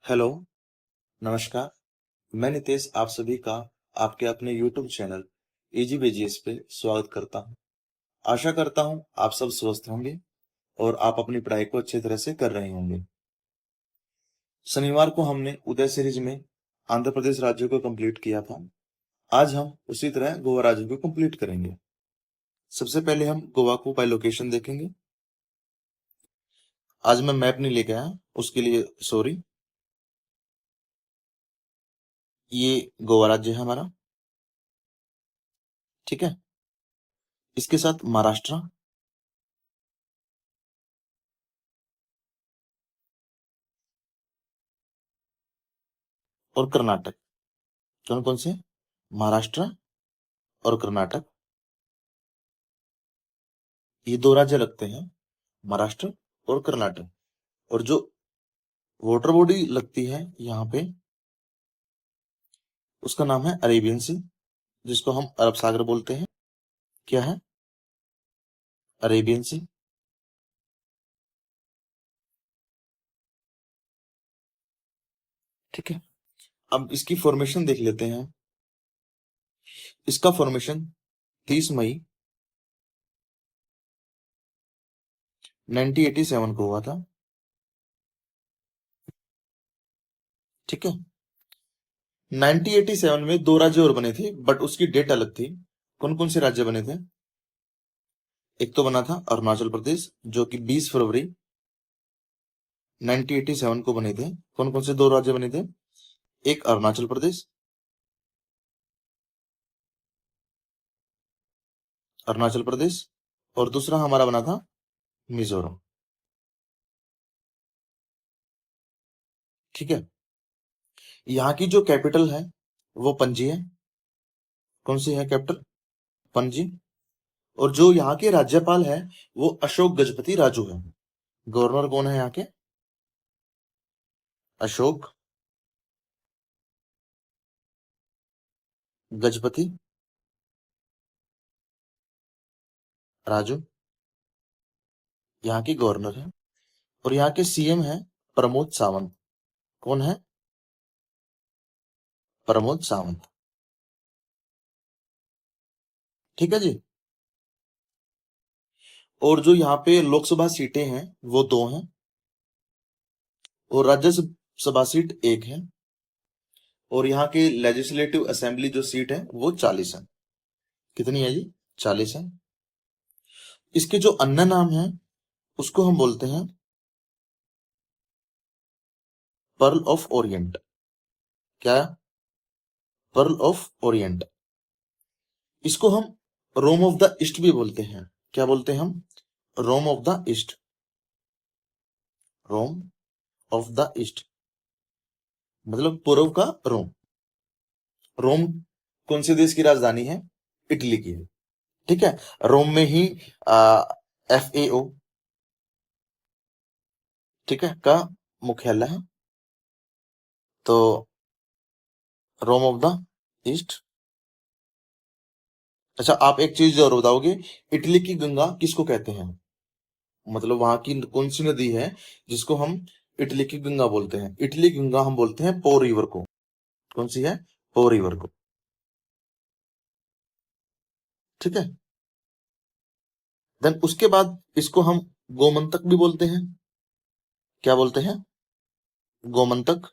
Hello, नमस्कार। मैं नितेश आप सभी का आपके अपने YouTube चैनल EGBGS पे स्वागत करता हूँ। आशा करता हूँ आप सब स्वस्थ होंगे और आप अपनी पढ़ाई को अच्छी तरह से कर रहे होंगे। शनिवार को हमने उदय सीरीज में आंध्र प्रदेश राज्य को कंप्लीट किया था। आज हम उसी तरह गोवा राज्य को कंप्लीट करेंगे। सबसे पहले हम गोवा को बाय लोकेशन देखेंगे। आज मैं मैप नहीं लेके आया, उसके लिए सॉरी। ये गोवा राज्य है हमारा, ठीक है। इसके साथ महाराष्ट्र, और कर्नाटक। कौन कौन से? महाराष्ट्र और कर्नाटक, ये दो राज्य लगते हैं, महाराष्ट्र और कर्नाटक। और जो वाटर बॉडी लगती है यहाँ पे, उसका नाम है अरेबियन सी, जिसको हम अरब सागर बोलते हैं। क्या है? अरेबियन सी, ठीक है। अब इसकी फॉर्मेशन देख लेते हैं। इसका फॉर्मेशन 30 मई 1987 को हुआ था, ठीक है। 1987 में दो राज्य और बने थे, बट उसकी डेट अलग थी। कौन कौन से राज्य बने थे? एक तो बना था अरुणाचल प्रदेश, जो कि 20 फरवरी 1987 को बने थे। कौन कौन से दो राज्य बने थे? एक अरुणाचल प्रदेश, और दूसरा हमारा बना था मिजोरम, ठीक है। यहाँ की जो कैपिटल है वो पणजी है। कौन सी है कैपिटल? पणजी। और जो यहाँ के राज्यपाल है वो अशोक गजपति राजू है। गवर्नर कौन है यहाँ के? अशोक गजपति राजू यहाँ की गवर्नर है। और यहाँ के सीएम है प्रमोद सावंत। कौन है? प्रमोद सावंत, ठीक है जी। और जो यहाँ पे लोकसभा सीटें हैं वो दो हैं, और राज्यसभा सीट एक है। और यहाँ की लेजिस्लेटिव असेंबली जो सीट है वो 40 है। कितनी है जी? 40 है। इसके जो अन्य नाम है उसको हम बोलते हैं पर्ल ऑफ ओरिएंट। क्या? Pearl of Orient. इसको हम रोम ऑफ द ईस्ट भी बोलते हैं। क्या बोलते हैं हम? Rome of the East. Rome of the East मतलब पूर्व का रोम। रोम कौन से देश की राजधानी है? इटली की है, ठीक है। रोम में ही FAO, ठीक है, का मुख्यालय है। तो रोम ऑफ द ईस्ट। अच्छा, आप एक चीज और बताओगे, इटली की गंगा किसको कहते हैं? मतलब वहां की कौन सी नदी है जिसको हम इटली की गंगा बोलते हैं? इटली की गंगा हम बोलते हैं पो रिवर को। कौन सी है? पो रिवर को, ठीक है। देन उसके बाद इसको हम गोमंतक भी बोलते हैं। क्या बोलते हैं? गोमंतक।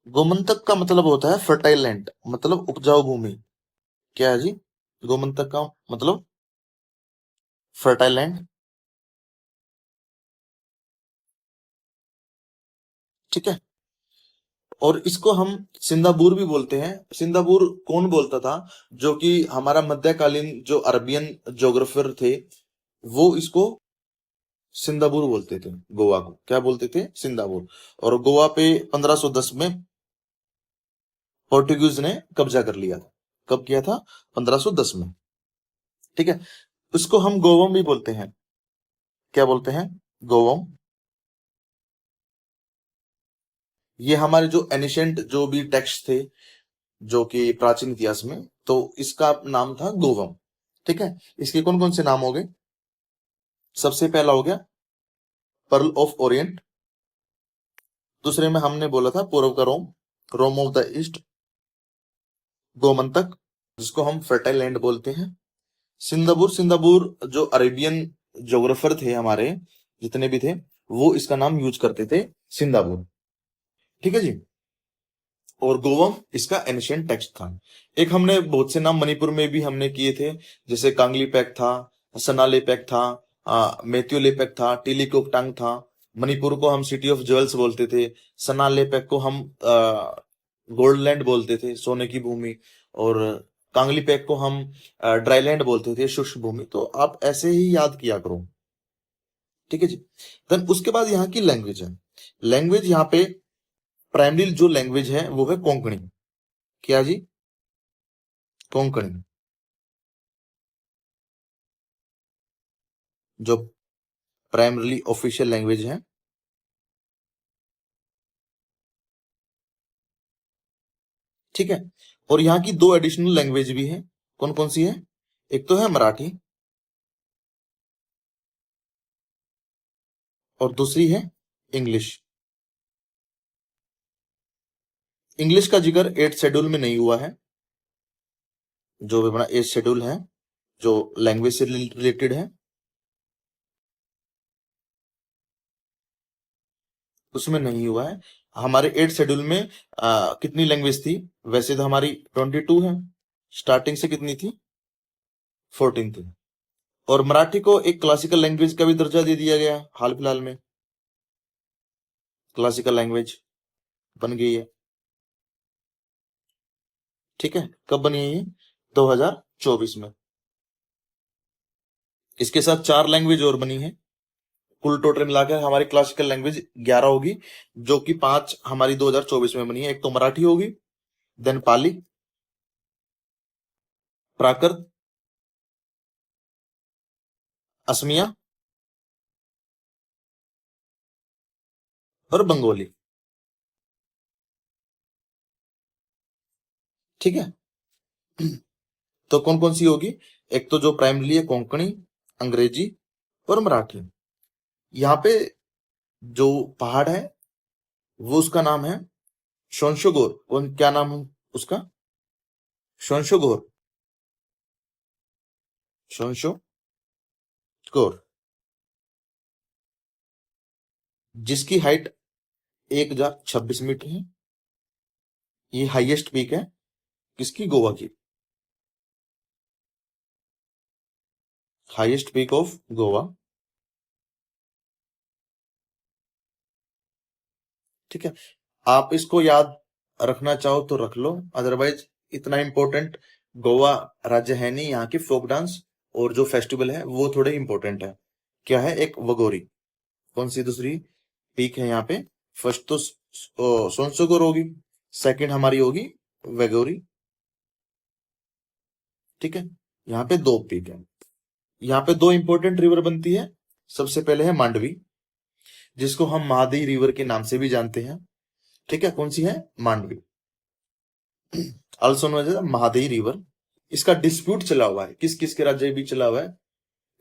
गोमंतक का मतलब होता है फर्टाइल लैंड, मतलब उपजाऊ भूमि। क्या है जी? गोमंतक का मतलब फर्टाइल लैंड, ठीक है। और इसको हम सिंदाबूर भी बोलते हैं। सिंदाबूर कौन बोलता था? जो कि हमारा मध्यकालीन जो अरबियन ज्योग्राफर थे, वो इसको सिंदाबूर बोलते थे। गोवा को क्या बोलते थे? सिंदाबूर। और गोवा पे 1510 में पोर्टुगीज ने कब्जा कर लिया था। कब किया था? 1510 में, ठीक है। उसको हम गोवम भी बोलते हैं। क्या बोलते हैं? गोवम। ये हमारे जो एनिशेंट जो भी टेक्स्ट थे, जो कि प्राचीन इतिहास में, तो इसका नाम था गोवम, ठीक है। इसके कौन कौन से नाम हो गए? सबसे पहला हो गया पर्ल ऑफ ओरिएंट, दूसरे में हमने बोला था पूर्व का रोम, रोम ऑफ द ईस्ट, गोमंतक, जिसको हम फर्टाइल लैंड बोलते हैं। सिंगापुर, सिंगापुर जो अरेबियन ज्योग्राफर थे हमारे, जितने भी थे, वो इसका नाम यूज करते थे, सिंगापुर। ठीक है जी। और गोवम इसका एंशियंट टेक्स्ट था। एक हमने बहुत से नाम मणिपुर में भी हमने किए थे, जैसे कांगली पैक था, सनाले पैक था, मेत्यो पैक था, टिलिकोकटांग था। मणिपुर को हम सिटी ऑफ ज्वेल्स बोलते थे, सनाले पैक को हम गोल्डलैंड बोलते थे, सोने की भूमि, और कांगली पैक को हम ड्राईलैंड बोलते थे, शुष्क भूमि। तो आप ऐसे ही याद किया करो। ठीक है जी। देन उसके बाद यहाँ की लैंग्वेज है। लैंग्वेज यहाँ पे प्राइमरी जो लैंग्वेज है वो है कोंकणी। क्या जी? कोंकणी, जो प्राइमरी ऑफिशियल लैंग्वेज है। ठीक है। और यहाँ की दो एडिशनल लैंग्वेज भी है। कौन कौन सी है? एक तो है मराठी, और दूसरी है इंग्लिश। इंग्लिश का जिक्र 8th शेड्यूल में नहीं हुआ है। जो भी अपना 8th शेड्यूल है, जो लैंग्वेज से रिलेटेड है, उसमें नहीं हुआ है। हमारे 8th शेड्यूल में कितनी लैंग्वेज थी? वैसे तो हमारी 22 है, स्टार्टिंग से कितनी थी? 14 थी। और मराठी को एक क्लासिकल लैंग्वेज का भी दर्जा दे दिया गया हाल फिलहाल में। क्लासिकल लैंग्वेज बन गई है। ठीक है। कब बनी है ये? 2024 में। इसके साथ 4 लैंग्वेज और बनी है। कुल टोटल मिलाकर हमारी क्लासिकल लैंग्वेज 11 होगी, जो कि 5 हमारी 2024 में बनी है। एक तो मराठी होगी, देन पाली, प्राकृत, असमिया और बंगाली। ठीक है। तो कौन कौन सी होगी? एक तो जो प्राइमरी है कोंकणी, अंग्रेजी और मराठी। यहाँ पे जो पहाड़ है वो उसका नाम है शोंशोगोर। कौन, क्या नाम है उसका? शोंशोगोर, शोंशोगोर, जिसकी हाइट 1026 मीटर है। ये हाईएस्ट पीक है किसकी? गोवा की। Highest peak of Goa. ठीक है। आप इसको याद रखना चाहो तो रख लो, अदरवाइज इतना इंपॉर्टेंट गोवा राज्य है नहीं। यहाँ की फोक डांस और जो फेस्टिवल है वो थोड़े इंपॉर्टेंट है। क्या है? एक वगोरी। कौन सी दूसरी पीक है यहाँ पे? फर्स्ट तो सोनसोगोर होगी, सेकंड हमारी होगी वेगोरी। ठीक है। यहाँ पे दो पीक है। यहाँ पे दो इंपॉर्टेंट रिवर बनती है। सबसे पहले है मांडवी, जिसको हम महादी रिवर के नाम से भी जानते हैं। ठीक है। कौन सी है? Mandovi, also known as Mahadei river. इसका डिस्प्यूट चला हुआ है, किस किस के राज्य के बीच चला हुआ है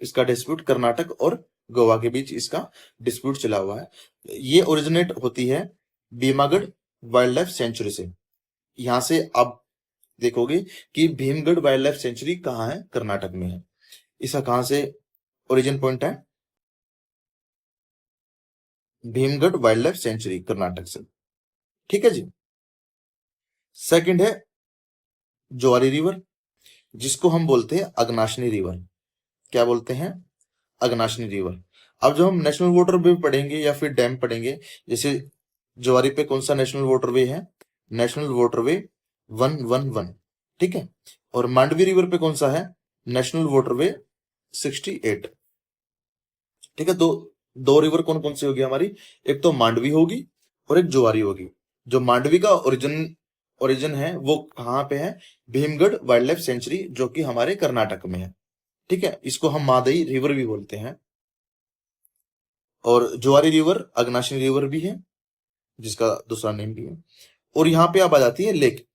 इसका डिस्प्यूट? कर्नाटक और गोवा के बीच इसका डिस्प्यूट चला हुआ है। ये ओरिजिनेट होती है भीमागढ़ वाइल्ड लाइफ सेंचुरी से। यहां से आप देखोगे कि भीमगढ़ वाइल्ड लाइफ सेंचुरी कहाँ है? कर्नाटक में है। इसका कहां से ओरिजिन पॉइंट है? Bhimgarh wild life sanctuary, Karnataka से। ठीक है जी। सेकंड है जोआरी रिवर, जिसको हम बोलते हैं अगनाशिनी रिवर। क्या बोलते हैं? अगनाशिनी रिवर। अब जब हम नेशनल वाटरवे पढ़ेंगे या फिर डैम पढ़ेंगे, जैसे ज्वारी पे कौन सा नेशनल वाटरवे है? National waterway 111। ठीक है। और मांडवी रिवर पे कौन सा है? National waterway 68। ठीक है। तो दो रिवर कौन कौन सी होगी हमारी? एक तो मांडवी होगी और एक ज्वारी होगी। जो मांडवी का ओरिजिन ओरिजिन है वो कहाँ पे है? भीमगढ़ वाइल्ड लाइफ सेंचुरी, जो कि हमारे कर्नाटक में है। ठीक है। इसको हम मादई रिवर भी बोलते हैं। और जुआरी रिवर अग्नाशिनी रिवर भी है, जिसका दूसरा नेम भी है। और यहाँ पे अब आ जाती है लेक।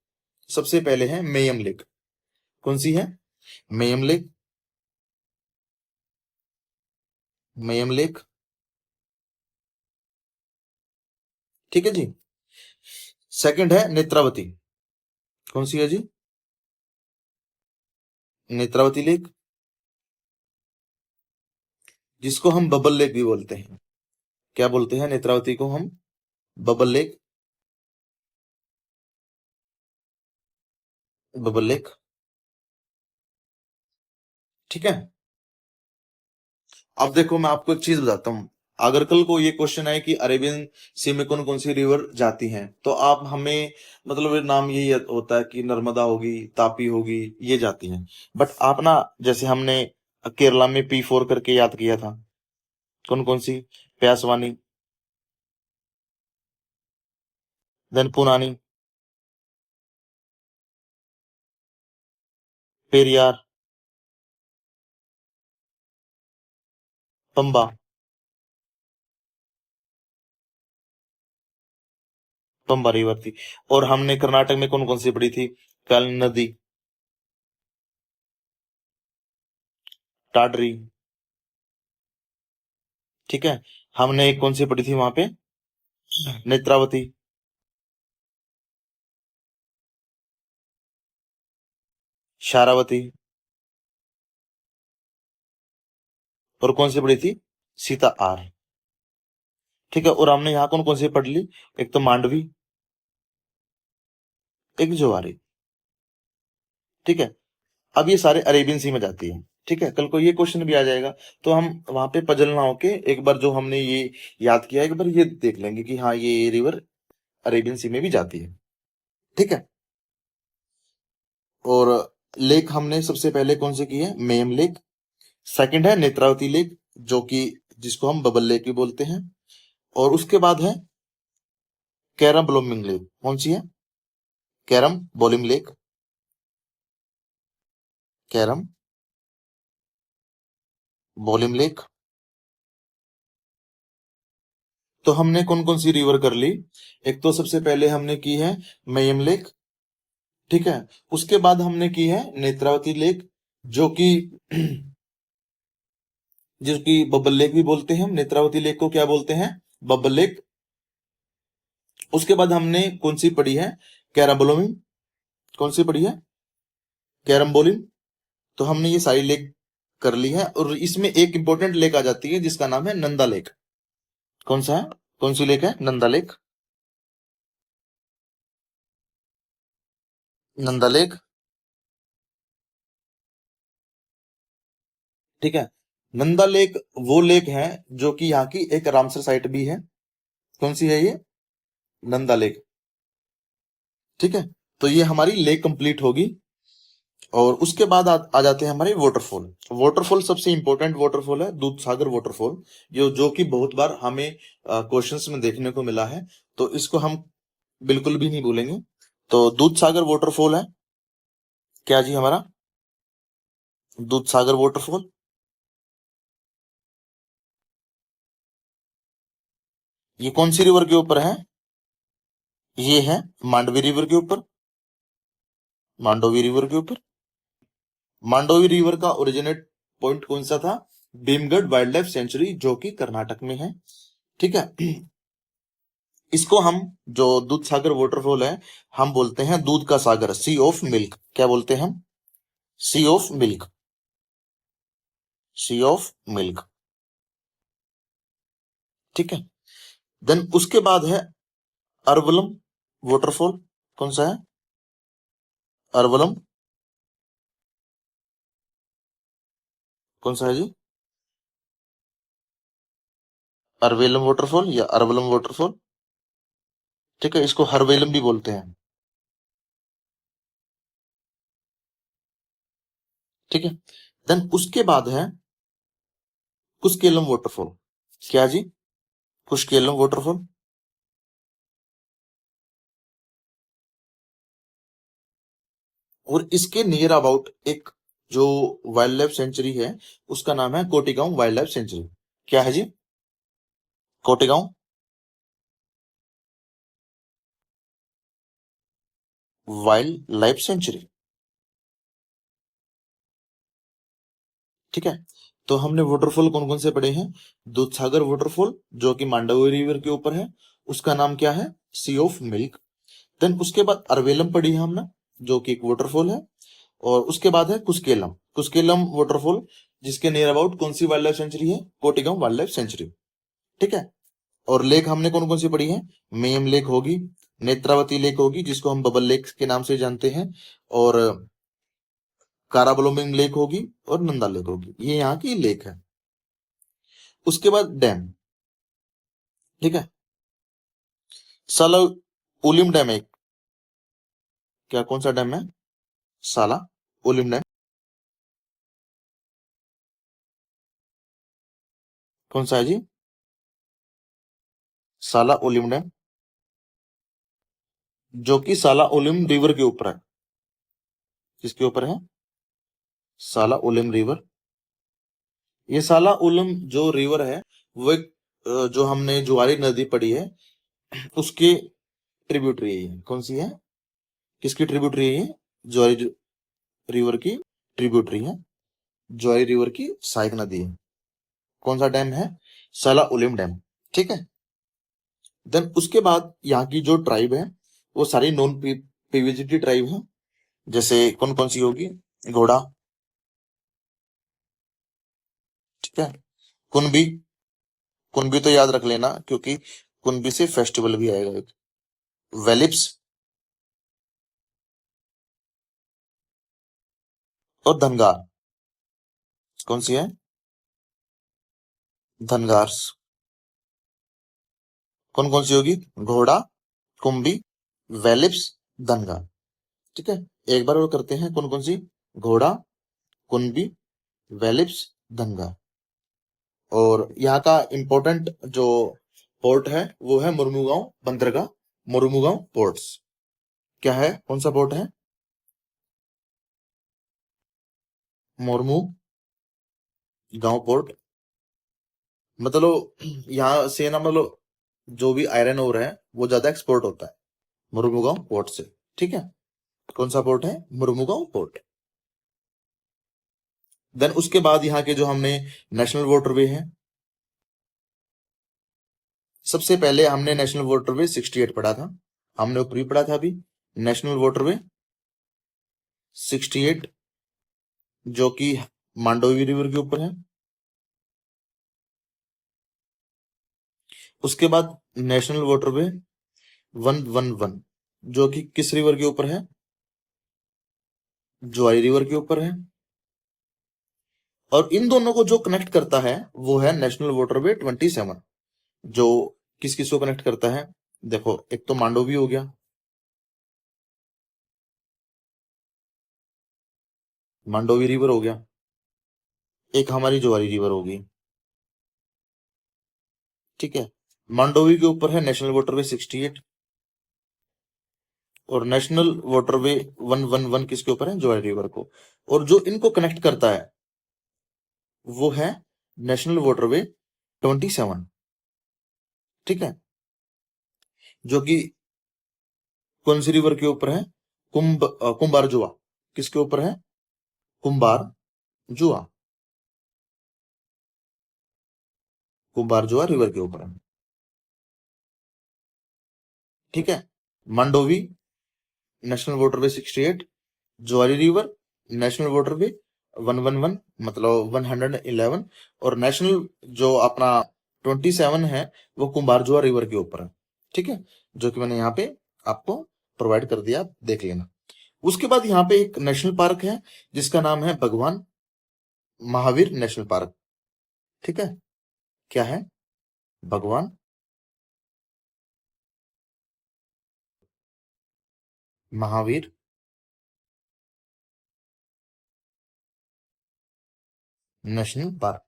सबसे पहले है मेयम लेक। कौन सी है? मेयम लेक। मेयम लेक ठीक है जी। सेकंड है नेत्रावती। कौन सी है जी? नेत्रावती लेक, जिसको हम बबल लेक भी बोलते हैं। क्या बोलते हैं नेत्रावती को हम? Bubble lake. Bubble lake. ठीक है। अब देखो मैं आपको एक चीज बताता हूँ। अगर कल को ये क्वेश्चन आए कि अरेबियन सी में कौन कौन सी रिवर जाती हैं, तो आप हमें, मतलब ये नाम यही होता है कि नर्मदा होगी, तापी होगी, ये जाती हैं। बट आप ना, जैसे हमने केरला में P4 करके याद किया था, कौन कौन सी? प्यासवानी, देन पुनानी, पेरियार, पंबा। पंबा रिवर थी। और हमने कर्नाटक में कौन कौन सी पढ़ी थी? कल नदी, टाडरी। ठीक है। हमने एक कौन सी पढ़ी थी वहां पे? नेत्रावती। शारावती। और कौन सी पढ़ी थी? सीता आर। ठीक है। और हमने यहाँ कौन कौन सी पढ़ ली? एक तो मांडवी, एक ज्वारी। ठीक है। अब ये सारे अरेबियन सी में जाती है। ठीक है। कल को ये क्वेश्चन भी आ जाएगा, तो हम वहां पे पजल ना होके एक बार जो हमने ये याद किया, एक बार ये देख लेंगे कि हाँ ये रिवर अरेबियन सी में भी जाती है। ठीक है। और लेक हमने सबसे पहले कौन से की है? Ma'am lake. सेकंड है नेत्रावती लेक, जो कि जिसको हम बबल लेक भी बोलते हैं। और उसके बाद है कैरम ब्लूमिंग लेक। कौन सी है? Carambolim lake. Carambolim lake. तो हमने कौन कौन सी रिवर कर ली? एक तो सबसे पहले हमने की है मयम लेक। ठीक है। उसके बाद हमने की है नेत्रावती लेक, जो कि जिसकी बब्बल लेक भी बोलते हैं हम। नेत्रावती लेक को क्या बोलते हैं? बब्बल लेक। उसके बाद हमने कौन सी पढ़ी है? कैराबोलोमी। कौन सी पढ़ी है? कैरम्बोलिन। तो हमने ये सारी लेक कर ली है, और इसमें एक इंपॉर्टेंट लेक आ जाती है जिसका नाम है नंदा लेक। कौन सा है? कौन सी लेक है? नंदा लेक। नंदा लेक। ठीक है। नंदा लेक वो लेक है जो कि यहाँ की एक रामसर साइट भी है। कौन सी है ये? नंदा लेक। ठीक है। तो ये हमारी लेक कंप्लीट होगी। और उसके बाद आ जाते हैं हमारे वाटरफॉल। वाटरफॉल सबसे इंपॉर्टेंट वाटरफॉल है दूध सागर वाटरफॉल, जो कि बहुत बार हमें क्वेश्चंस में देखने को मिला है। तो इसको हम बिल्कुल भी नहीं भूलेंगे। तो दूध सागर वाटरफॉल है क्या जी हमारा? दूध सागर वाटरफॉल। ये कौन सी रिवर के ऊपर है? ये है मांडवी रिवर के ऊपर। मांडोवी रिवर के ऊपर। मांडोवी रिवर का ओरिजिनेट पॉइंट कौन सा था? भीमगढ़ वाइल्ड लाइफ सेंचुरी, जो कि कर्नाटक में है। ठीक है। इसको हम, जो दूध सागर वाटरफॉल है, हम बोलते हैं दूध का सागर, सी ऑफ मिल्क। क्या बोलते हैं हम? Sea of milk. Sea of milk. ठीक है। देन उसके बाद है अरवलम वाटरफॉल। कौन सा है? अरवलम। कौन सा है जी? अरवेलम वाटरफॉल या अरवलम वाटरफॉल। ठीक है। इसको हरवेलम भी बोलते हैं। ठीक है। देन उसके बाद है कुस्केलम वाटरफॉल। क्या जी? कुस्केलम वाटरफॉल। और इसके नियर अबाउट एक जो वाइल्ड लाइफ सेंचुरी है, उसका नाम है कोटेगांव वाइल्ड लाइफ सेंचुरी। क्या है जी? Kotegaon wild life sanctuary. ठीक है। तो हमने वाटरफॉल कौन कौन से पढ़े हैं? दूधसागर वाटरफॉल, जो कि मांडवी रिवर के ऊपर है। उसका नाम क्या है? सी ऑफ मिल्क। देन उसके बाद अरवेलम पढ़ी है हमने, जो कि एक वाटरफॉल है। और उसके बाद है कुस्केलम। कुस्केलम वाटरफॉल जिसके नियर अबाउट कौन सी वाइल्ड लाइफ सेंचुरी है? कोटिगांव वाइल्ड लाइफ सेंचुरी। ठीक है। और लेक हमने कौन कौन सी पढ़ी है? मेम लेक होगी, नेत्रावती लेक होगी जिसको हम बबल लेक के नाम से जानते हैं, और काराबलोमिंग लेक होगी, और नंदा लेक होगी। ये यहाँ की लेक है। उसके बाद डैम। ठीक है। साला उलिम डैम है। क्या, कौन सा डैम है? साला उलिम डैम। कौन सा है जी? साला उलिम डैम, जो कि साला उलिम रिवर के ऊपर है। किसके ऊपर है? साला उलिम रिवर। ये साला उलिम जो रिवर है, वो एक जो हमने जुआरी नदी पढ़ी है उसके ट्रिब्यूटरी है ये। कौन सी है? किसकी ट्रिब्यूटरी है ये? जुआरी रिवर की ट्रिब्यूटरी है। जुआरी रिवर की सहायक नदी है। कौन सा डैम है? साला उलिम डैम। ठीक है। देन उसके बाद यहाँ की जो ट्राइब है वो सारी नॉन पीवीजीटी ट्राइब है। जैसे कौन कौन सी होगी? घोड़ा। ठीक है। कुनबी। कुनबी तो याद रख लेना, क्योंकि कुनबी से फेस्टिवल भी आएगा एक। वेलिप्स और धनगार। कौन सी है? धनगार। कौन कौन सी होगी? घोड़ा, कुंभी, वेलिप्स, धनगार। ठीक है। एक बार और करते हैं, कौन कौन सी? घोड़ा, कुंभी, वेलिप्स, धनगार। और यहाँ का इंपॉर्टेंट जो पोर्ट है वो है मुर्मुगांव बंदरगाह। मुर्मुगांव पोर्ट्स। क्या है? कौन सा पोर्ट है? मुर्मू गांव पोर्ट। मतलब यहाँ से ना, मतलब जो भी आयरन ओर है वो ज्यादा एक्सपोर्ट होता है मुर्मुगांव पोर्ट से। ठीक है। कौन सा पोर्ट है? मुर्मुगांव पोर्ट। देन उसके बाद यहाँ के जो हमने नेशनल वाटरवे है, सबसे पहले हमने नेशनल वाटरवे 68 पढ़ा था। हमने ऊपर भी पढ़ा था अभी। नेशनल वाटरवे 68, जो कि मांडोवी रिवर के ऊपर है। उसके बाद नेशनल वाटरवे 111, जो कि किस रिवर के ऊपर है? जुआरी रिवर के ऊपर है। और इन दोनों को जो कनेक्ट करता है वो है नेशनल वाटरवे 27, जो किस किस को कनेक्ट करता है? देखो, एक तो मांडोवी हो गया, मांडोवी रिवर हो गया, एक हमारी जुआरी रिवर होगी। ठीक है। मांडोवी के ऊपर है नेशनल वाटरवे 68, और नेशनल वाटरवे 111 किसके ऊपर है? जुआरी रिवर को। और जो इनको कनेक्ट करता है वो है नेशनल वाटरवे 27। ठीक है। जो कि कौन सी रिवर के ऊपर है? कुंभार जुआ। किसके ऊपर है? कुंभार जुआ। कुंभार जुआ रिवर के ऊपर है। ठीक है। मंडोवी नेशनल वाटरवे 68, जुआरी रिवर नेशनल वाटरवे 111, मतलब 111, और नेशनल जो अपना 27 है वो कुंभारजुआ रिवर के ऊपर है। ठीक है। जो कि मैंने यहाँ पे आपको प्रोवाइड कर दिया, आप देख लेना। उसके बाद यहाँ पे एक नेशनल पार्क है जिसका नाम है भगवान महावीर नेशनल पार्क। ठीक है। क्या है? भगवान महावीर नेशनल पार्क।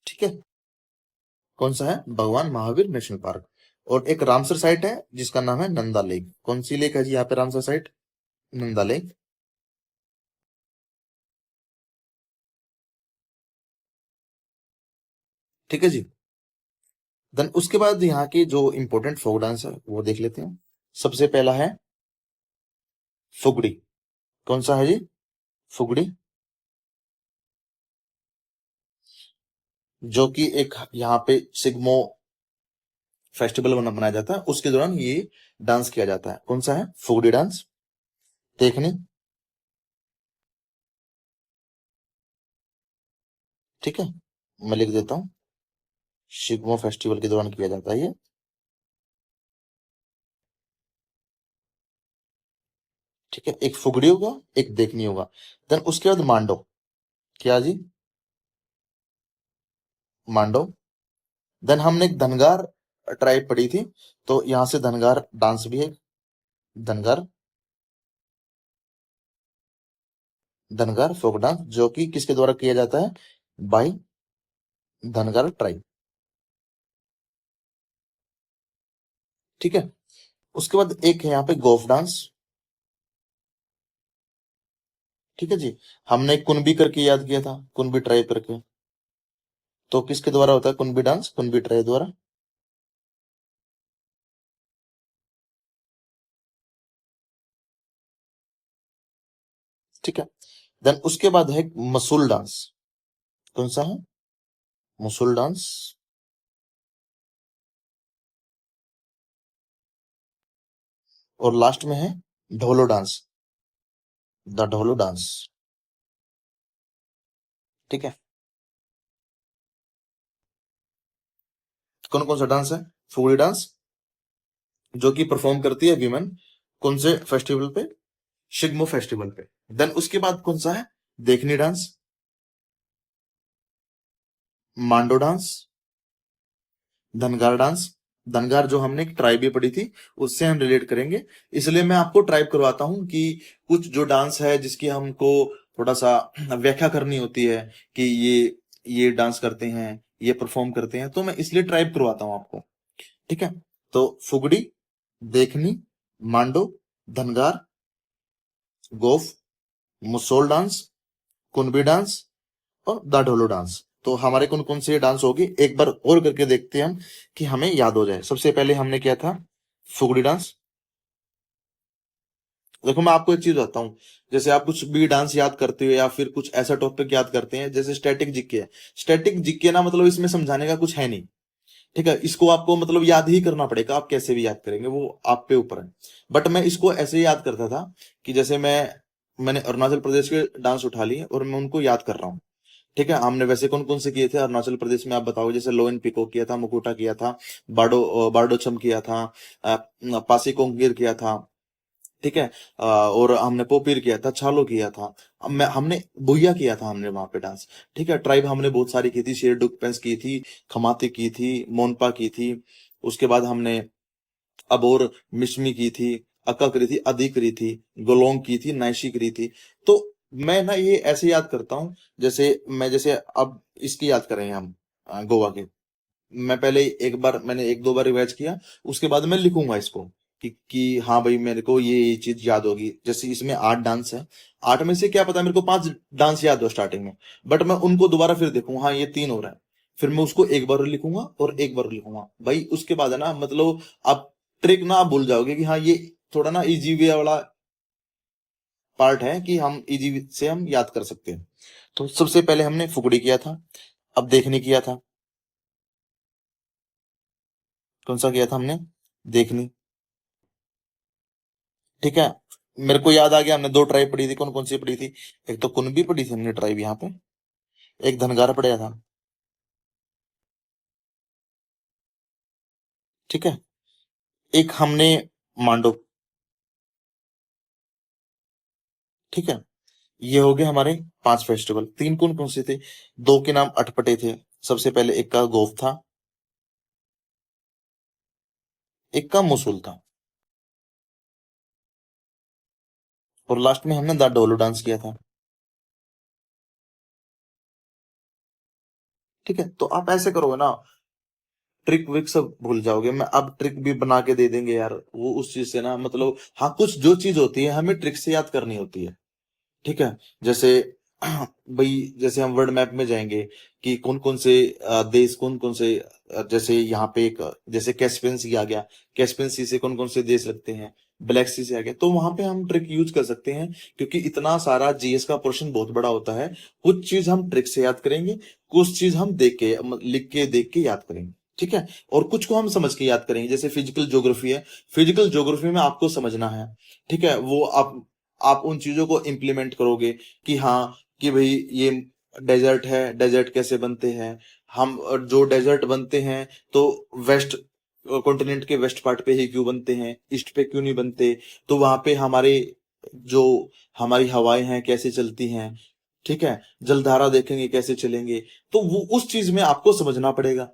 ठीक है। कौन सा है? भगवान महावीर नेशनल पार्क। और एक रामसर साइट है जिसका नाम है नंदा लेक। कौन सी लेक है जी यहाँ पे? Ramsar site, Nanda lake. ठीक है जी। देन उसके बाद यहाँ के जो इंपॉर्टेंट फोक डांस है वो देख लेते हैं। सबसे पहला है फुगड़ी। कौन सा है जी? फुगड़ी, जो कि एक यहाँ पे सिग्मो फेस्टिवल मनाया जाता है, उसके दौरान ये डांस किया जाता है। कौन सा है? फुगड़ी डांस। देखनी, ठीक है, मैं लिख देता हूँ, शिगमो फेस्टिवल के दौरान किया जाता है ये। ठीक है, एक फुगड़ी होगा, एक देखनी होगा। देन उसके बाद मांडो। क्या जी? मांडो। देन हमने एक धनगार ट्राइब पढ़ी थी, तो यहाँ से धनगार डांस भी है। धनगार, धनगार फोक डांस, जो कि किसके द्वारा किया जाता है? By Dhangar tribe. ठीक है, उसके बाद एक है यहाँ पे गोफ डांस। ठीक है जी, हमने कुनबी करके याद किया था, कुनबी ट्राइब करके। तो किसके द्वारा होता है कुनबी डांस? कुनबी ट्राइब द्वारा। ठीक है, देन उसके बाद है मसूल डांस। कौन सा है? मसूल डांस। और लास्ट में है ढोलो डांस, द ढोलो डांस। ठीक है, कौन कौन सा डांस है? फुगड़ी डांस, जो कि परफॉर्म करती है विमेन। कौन से फेस्टिवल पे? शिग्मो फेस्टिवल पे। देन उसके बाद कौन सा है? देखनी डांस, मांडो डांस, धनगार डांस। धनगार जो हमने ट्राइब भी पढ़ी थी, उससे हम रिलेट करेंगे। इसलिए मैं आपको ट्राइब करवाता हूँ कि कुछ जो डांस है जिसकी हमको थोड़ा सा व्याख्या करनी होती है कि ये डांस करते हैं, ये परफॉर्म करते हैं, तो मैं इसलिए ट्राइब करवाता हूँ आपको। ठीक है, तो फुगड़ी, देखनी, मांडो, धनगार, गोफ, मुसोल डांस, कुनबी डांस और द ढोलो डांस। तो हमारे कौन कौन से डांस होगी, एक बार और करके देखते हैं हम कि हमें याद हो जाए। सबसे पहले हमने किया था फुगड़ी डांस। देखो मैं आपको एक चीज बताता हूँ, जैसे आप कुछ भी डांस याद करते हो या फिर कुछ ऐसा टॉपिक याद करते हैं जैसे स्टैटिक जीके है। स्टैटिक जीके ना, मतलब इसमें समझाने का कुछ है नहीं। ठीक है, इसको आपको मतलब याद ही करना पड़ेगा, आप कैसे भी याद करेंगे वो आप पे ऊपर है। बट मैं इसको ऐसे ही याद करता था कि जैसे मैंने अरुणाचल प्रदेश के डांस उठा लिए और मैं उनको याद कर रहा हूँ। ठीक है, हमने वैसे कौन कौन से किए थे अरुणाचल प्रदेश में, आप बताओ। जैसे लोइन पिको किया था, मुकुटा किया था, बारडोचम किया था, अ, पासी कोंगीर किया था। ठीक है, और हमने पोपीर किया था, छालो किया था। अब मैं हमने बुया किया था, हमने वहां पे डांस। ठीक है, ट्राइब हमने बहुत सारी की थी, शेर डुकपेंस की थी, खमाती की थी, मोनपा की थी। उसके बाद हमने अबोर मिश्मी की थी, अक्का करी थी, अदी करी थी, गोलोंग की थी, नाइशी करी थी। तो मैं ना ये ऐसे याद करता हूँ, जैसे अब इसकी याद करें हम, गोवा की। मैं पहले एक बार, मैंने एक दो बार रिवाइज किया, उसके बाद मैं लिखूंगा इसको कि हाँ भाई मेरे को ये चीज याद होगी। जैसे इसमें 8 डांस है, 8 में से क्या पता मेरे को 5 डांस याद हो स्टार्टिंग में, बट मैं उनको दोबारा फिर देखूंगा, हाँ ये 3 हो रहा है। फिर मैं उसको एक बार और लिखूंगा और एक बार और लिखूंगा भाई। उसके बाद है ना, मतलब आप ट्रिक ना आप भूल जाओगे कि हाँ ये थोड़ा ना इजी वे वाला पार्ट है कि हम इजी से हम याद कर सकते हैं। तो सबसे पहले हमने फुगड़ी किया था, अब देखने किया था। कौन सा किया था हमने? देखनी। ठीक है, मेरे को याद आ गया, हमने 2 ट्राइब पढ़ी थी। कौन कौन सी पढ़ी थी? एक तो कुनबी पढ़ी थी हमने ट्राइब यहाँ पे, एक धनगार पढ़ा था। ठीक है, एक हमने मांडो। ठीक है, ये हो गए हमारे 5 फेस्टिवल। 3 कौन कौन से थे? 2 के नाम अटपटे थे। सबसे पहले एक का गोफ था, एक का मुसुल था, और लास्ट में हमने द डोलो डांस किया था। ठीक है, तो आप ऐसे करोगे ना, ट्रिक विक सब भूल जाओगे। मैं अब ट्रिक भी बना के दे देंगे यार, वो उस चीज से ना, मतलब हाँ कुछ जो चीज होती है हमें ट्रिक से याद करनी होती है। ठीक है, जैसे भाई जैसे हम वर्ल्ड मैप में जाएंगे कि कौन कौन से देश, कौन कौन से जैसे यहाँ पे एक जैसे कैस्पियन सी आ गया, कैस्पियन सी से कौन कौन से देश लगते हैं, ब्लैक सी से आ गया, तो वहां पे हम ट्रिक यूज कर सकते हैं। क्योंकि इतना सारा जीएस का पोर्शन बहुत बड़ा होता है, कुछ चीज हम ट्रिक से याद करेंगे, कुछ चीज हम देख के लिख के देख के याद करेंगे। ठीक है। और कुछ को हम समझ के याद करेंगे, जैसे फिजिकल ज्योग्राफी है, फिजिकल ज्योग्राफी में आपको समझना है, ठीक है, वो आप उन चीजों को इम्प्लीमेंट करोगे कि हाँ, कि भाई ये डेजर्ट है, डेजर्ट कैसे बनते हैं, हम जो डेजर्ट बनते हैं तो वेस्ट कॉन्टिनेंट के वेस्ट पार्ट पे ही क्यों बनते हैं, ईस्ट पे क्यों नहीं बनते, तो वहां पे हमारे जो हमारी हवाएं हैं कैसे चलती हैं, ठीक है, जलधारा देखेंगे कैसे चलेंगे, तो वो उस चीज में आपको समझना पड़ेगा,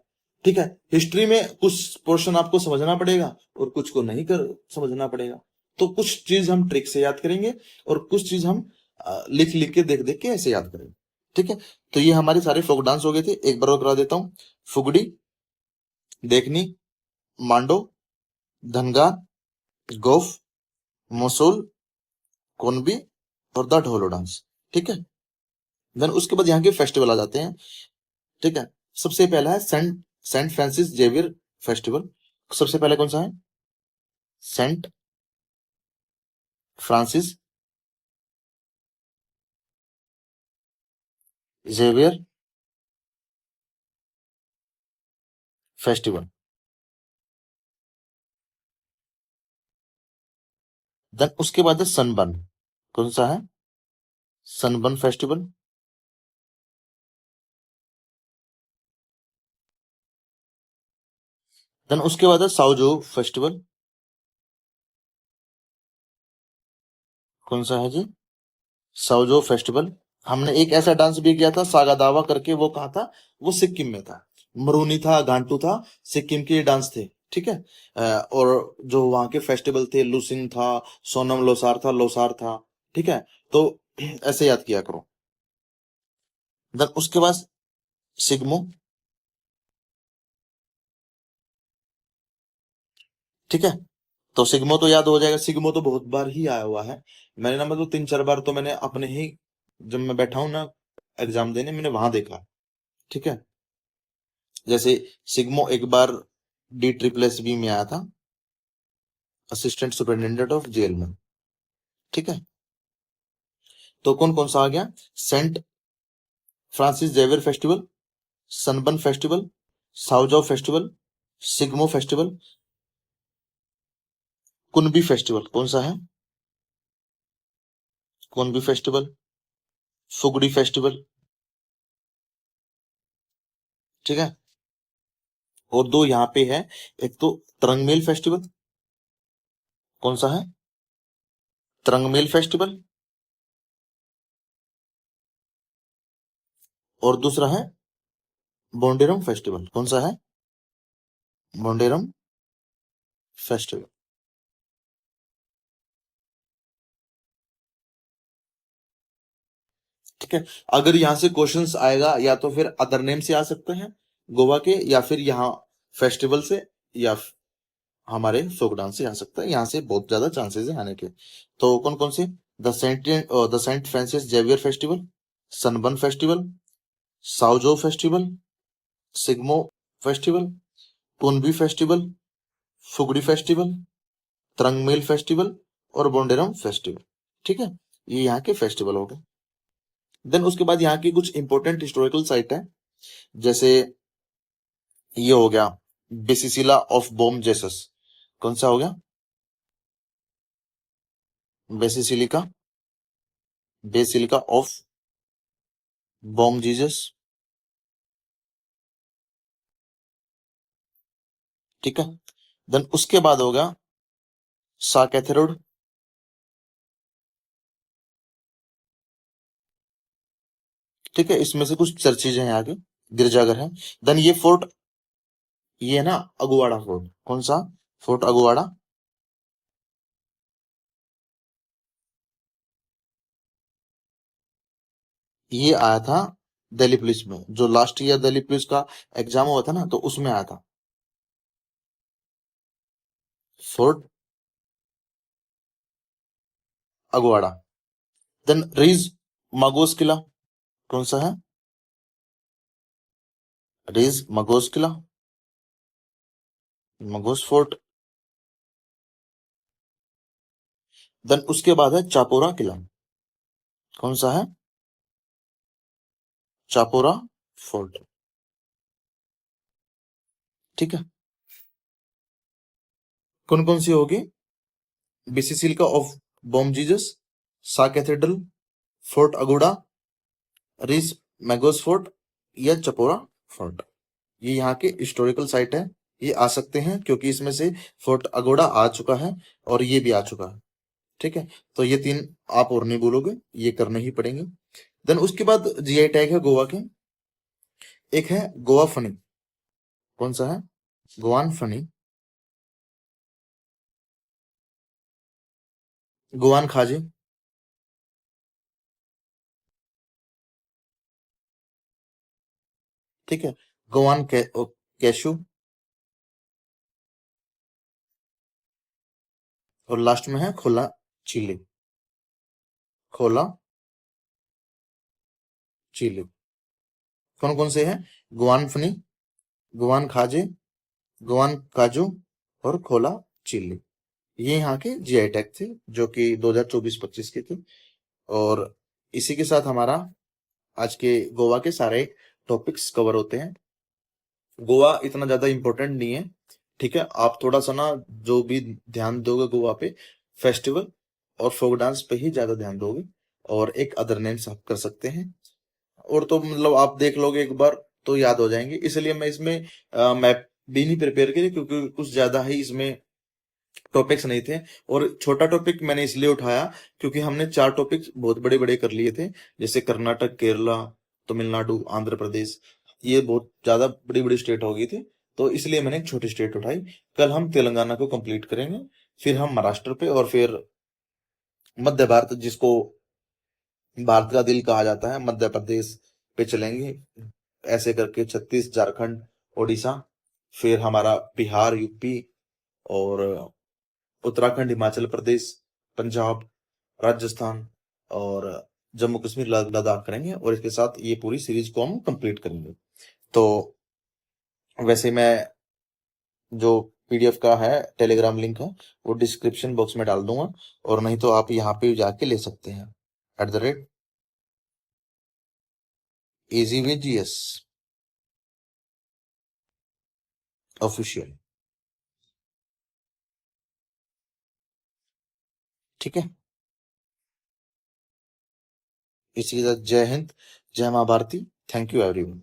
ठीक है। हिस्ट्री में कुछ पोर्शन आपको समझना पड़ेगा और कुछ को नहीं कर समझना पड़ेगा, तो कुछ चीज हम ट्रिक से याद करेंगे और कुछ चीज हम लिख लिख के देख देख के ऐसे याद करेंगे, ठीक है। तो ये हमारे सारे फोक डांस हो गए थे, एक बार और करा देता हूँ। फुगड़ी, देखनी, मांडो, धनगा, गोफ, मसूल, कोनबी और द ढोलो डांस, ठीक है। देन उसके बाद यहाँ के फेस्टिवल आ जाते हैं, ठीक है। सबसे पहला है saint saint Francis Xavier festival. सबसे पहले कौन सा है? Saint Francis Xavier festival. Then उसके बाद है सनबर्न। कौन सा है? Sunburn festival. देन उसके बाद है साउजो फेस्टिवल। कौन सा है जी? साउजो फेस्टिवल। हमने एक ऐसा डांस भी किया था सागा दावा करके, वो कहा था? वो सिक्किम में था, मरूनी था, गांटू था, सिक्किम के डांस थे, ठीक है। और जो वहाँ के फेस्टिवल थे, लुसिंग था, सोनम लोसार था, लोसार था, ठीक है। तो ऐसे याद किया करो। देन उसके बाद सिग्मो, ठीक है। तो सिग्मो तो याद हो जाएगा, सिग्मो तो बहुत बार ही आया हुआ है, मैंने ना मतलब 3-4 बार तो मैंने अपने ही, जब मैं बैठा हूं ना एग्जाम देने, मैंने वहां देखा, ठीक है। जैसे सिग्मो एक बार डी ट्रिपल एस बी में आया था, असिस्टेंट सुपरिटेंडेंट ऑफ जेल में, ठीक है। तो कौन कौन सा आ गया? Saint Francis Xavier festival, Sunburn festival, Sao Joao festival, Shigmo festival, Kunbi festival. कौन सा है? कुनबी फेस्टिवल, फुगड़ी फेस्टिवल, ठीक है। और दो यहाँ पे है, एक तो तरंगमेल फेस्टिवल। कौन सा है? तरंगमेल फेस्टिवल। और दूसरा है बोंडेरम फेस्टिवल। कौन सा है? बोंडेरम फेस्टिवल, ठीक है। अगर यहाँ से क्वेश्चंस आएगा, या तो फिर अदर नेम से आ सकते हैं गोवा के, या फिर यहाँ फेस्टिवल से, या हमारे फोक डांस से आ सकता है, यहाँ से बहुत ज्यादा चांसेस है आने के। तो कौन कौन से? The Saint Francis Xavier festival, Sunburn festival, Sao Joao festival, Shigmo festival, Kunbi festival, Fugdi festival, Tarangmel festival और बोंडेरम फेस्टिवल, ठीक है। ये यहाँ के फेस्टिवल हो गए। देन उसके बाद यहाँ की कुछ इंपॉर्टेंट हिस्टोरिकल साइट है, जैसे ये हो गया बेसिसिला ऑफ बोम जेसस। कौन सा हो गया? बेसिसिलिका, बेसिलिका ऑफ बॉम जीसस, ठीक है। देन उसके बाद हो गया सा कैथेड्रल, ठीक है। इसमें से कुछ चर्चेज हैं यहाँ के, गिरजाघर है। देन ये फोर्ट, ये है ना अगुवाड़ा फोर्ट। कौन सा? फोर्ट अगुवाड़ा। ये आया था दिल्ली पुलिस में, जो लास्ट ईयर दिल्ली पुलिस का एग्जाम हुआ था ना, तो उसमें आया था फोर्ट अगुवाड़ा। देन रिज मगोस किला। कौन सा है? रिज मगोस किला, मगोस फोर्ट। देन उसके बाद है चापोरा किला। कौन सा है? चापोरा फोर्ट। ठीक है, कौन कौन सी होगी? बेसिसिलिका ऑफ बॉम जीसस, सा कैथेड्रल, फोर्ट अगोड़ा, रिस मैगोस फोर्ट या चपोरा फोर्ट। ये यहाँ के हिस्टोरिकल साइट है, ये आ सकते हैं क्योंकि इसमें से फोर्ट अगोड़ा आ चुका है और ये भी आ चुका है। ठीक है, तो ये तीन आप और नहीं बोलोगे, ये करने ही पड़ेंगे। देन उसके बाद जीआई टैग है गोवा के, एक है गोवा फनी। कौन सा है? गोवान फनी, गोवान खाजे, ठीक है, गोवान कैशू, और लास्ट में है खोला चिली। खोला चिली कौन कौन से हैं? गोवान फनी, गोवान खाजे, गोवान काजू और खोला चिली। ये यहाँ के जीआई टैग थे जो कि 2024-25 के थे। और इसी के साथ हमारा आज के गोवा के सारे टॉपिक्स कवर होते हैं। गोवा इतना ज्यादा इंपॉर्टेंट नहीं है, ठीक है, आप थोड़ा सा ना जो भी ध्यान दोगे गोवा पे, फेस्टिवल और फोक डांस पे ही ज्यादा ध्यान दोगे, और एक अदर नेम्स आप कर सकते हैं, और तो मतलब आप देख लोगे एक बार तो याद हो जाएंगे। इसलिए मैं इसमें मैप भी नहीं प्रिपेयर करी क्योंकि कुछ ज्यादा ही इसमें टॉपिक्स नहीं थे। और छोटा टॉपिक मैंने इसलिए उठाया क्योंकि हमने 4 टॉपिक्स बहुत बड़े बड़े कर लिए थे, जैसे कर्नाटक, केरला, तमिलनाडु, आंध्र प्रदेश, ये बहुत ज्यादा बड़ी बड़ी स्टेट हो गई थी, तो इसलिए मैंने एक छोटी स्टेट उठाई। कल हम तेलंगाना को कंप्लीट करेंगे, फिर हम महाराष्ट्र पे, और फिर मध्य भारत जिसको भारत का दिल कहा जाता है, मध्य प्रदेश पे चलेंगे, ऐसे करके छत्तीस, झारखंड, उड़ीसा, फिर हमारा बिहार, यूपी, और उत्तराखंड, हिमाचल प्रदेश, पंजाब, राजस्थान, और जम्मू कश्मीर, लद्दाख करेंगे, और इसके साथ ये पूरी सीरीज को हम कंप्लीट करेंगे। तो वैसे मैं जो पीडीएफ का है टेलीग्राम लिंक है वो डिस्क्रिप्शन बॉक्स में डाल दूंगा, और नहीं तो आप यहाँ पे जाके ले सकते हैं @EasyWayGS ऑफिशियल। ठीक है, इसी के साथ जय हिंद, जय माँ भारती। Thank you everyone.